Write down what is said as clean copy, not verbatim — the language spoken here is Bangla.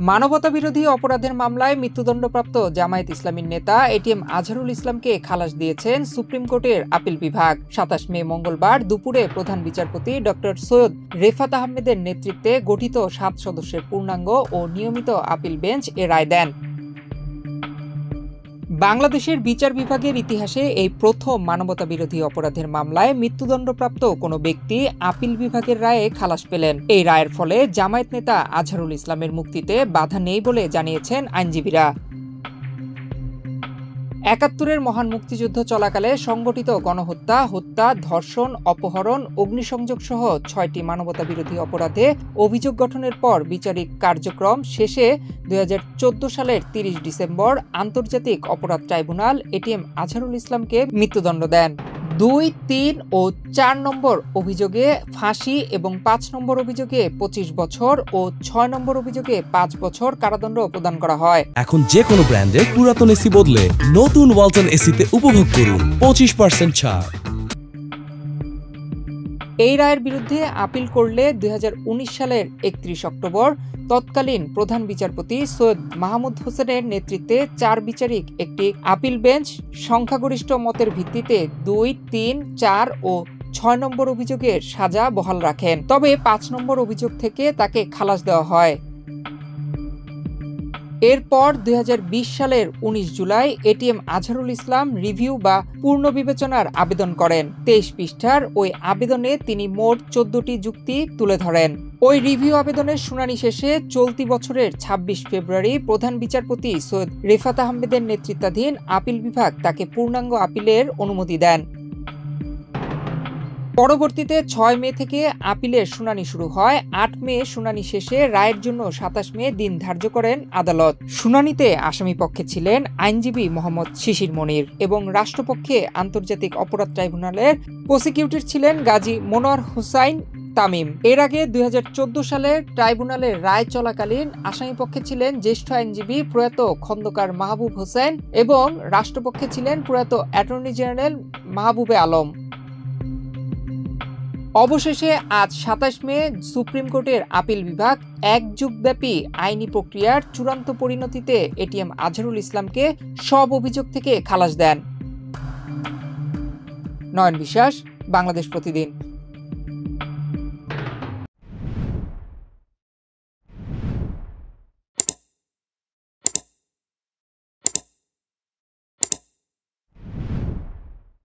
মানবতাবিরোধী অপরাধের মামলায় মৃত্যুদণ্ডপ্রাপ্ত জামায়াত ইসলামীর নেতা এটিএম আজহারুল ইসলামকে খালাস দিয়েছেন সুপ্রিম কোর্টের আপিল বিভাগ। ২৭ মে মঙ্গলবার দুপুরে প্রধান বিচারপতি ডক্টর সৈয়দ রেফাত আহমেদের নেতৃত্বে গঠিত ৭ সদস্যের পূর্ণাঙ্গ ও নিয়মিত আপিল বেঞ্চ এ রায় দেন। বাংলাদেশের বিচার বিভাগের ইতিহাসে এই প্রথম মানবতাবিরোধী অপরাধের মামলায় মৃত্যুদণ্ডপ্রাপ্ত কোনো ব্যক্তি আপিল বিভাগের রায়ে খালাস পেলেন। এই রায়ের ফলে জামায়াত নেতা আজহারুল ইসলামের মুক্তিতে বাধা নেই বলে জানিয়েছেন আইনজীবীরা। ৭১-এর মহান মুক্তিযুদ্ধ চলাকালে সংগঠিত গণহত্যা, হত্যা, ধর্ষণ, অপহরণ, অগ্নিসংযোগ সহ ৬টি মানবতাবিরোধী অপরাধে অভিযোগ গঠনের পর বিচারিক কার্যক্রম শেষে ২০১৪ সালের ৩০ ডিসেম্বর আন্তর্জাতিক অপরাধ ট্রাইব্যুনাল এটিএম আজহারুল ইসলামকে মৃত্যুদণ্ড দেন। ২, ৩ ও ৪ নম্বর অভিযোগে ফাঁসি এবং ৫ নম্বর অভিযোগে ২৫ বছর ও ৬ নম্বর অভিযোগে ৫ বছর কারাদণ্ড প্রদান করা হয়। এখন যে কোনো ব্র্যান্ডের পুরাতন এসি বদলে নতুন ওয়ালটন এসিতে উপভোগ করুন ২৫% ছাড়। এই রায়ের বিরুদ্ধে আপিল করলে ২০১৯ সালের ৩১ অক্টোবর তৎকালীন প্রধান বিচারপতি সৈয়দ মাহমুদ হোসেনের নেতৃত্বে ৪ বিচারিক একটি আপিল বেঞ্চ সংখ্যাগরিষ্ঠ মতের ভিত্তিতে ২, ৩, ৪ ও ৬ নম্বর অভিযোগের সাজা বহাল রাখেন। তবে ৫ নম্বর অভিযোগ থেকে তাকে খালাস দেওয়া হয়। এরপর ২০২০ সালের ১৯ জুলাই এটিএম আজহারুল ইসলাম রিভিউ বা পূর্ণ বিবেচনার আবেদন করেন। ২৩ পৃষ্ঠার ওই আবেদনে তিনি মোট ১৪টি যুক্তি তুলে ধরেন। ওই রিভিউ আবেদনের শুনানি শেষে চলতি বছরের ২৬ ফেব্রুয়ারি প্রধান বিচারপতি সৈয়দ রেফাত আহমেদের নেতৃত্বাধীন আপিল বিভাগ তাকে পূর্ণাঙ্গ আপিলের অনুমতি দেন। পরবর্তীতে ৬ মে থেকে আপিলের শুনানি শুরু হয়। ৮ মে শুনানি শেষে রায়ের জন্য ২৭ মে দিন ধার্য করেন আদালত। শুনানিতে আসামিপক্ষে ছিলেন আইনজীবী মোহাম্মদ শিশির মনির এবং রাষ্ট্রপক্ষে আন্তর্জাতিক অপরাধ ট্রাইব্যুনালের প্রসিকিউটর ছিলেন গাজী মনোয়ার হোসাইন তামিম। এর আগে ২০১৪ সালে ট্রাইব্যুনালের রায় চলাকালীন আসামিপক্ষে ছিলেন জ্যেষ্ঠ আইনজীবী প্রয়াত খন্দকার মাহবুব হোসেন এবং রাষ্ট্রপক্ষে ছিলেন প্রয়াত অ্যাটর্নি জেনারেল মাহবুবে আলম। অবশেষে আজ ২৭ মে সুপ্রিম কোর্টের আপিল বিভাগ ১ যুগব্যাপী আইনি প্রক্রিয়ার চূড়ান্ত পরিণতিতে এটিএম আজহারুল ইসলামকে সব অভিযোগ থেকে খালাস দেন। নয়ন বিশ্বাস, বাংলাদেশ প্রতিদিন।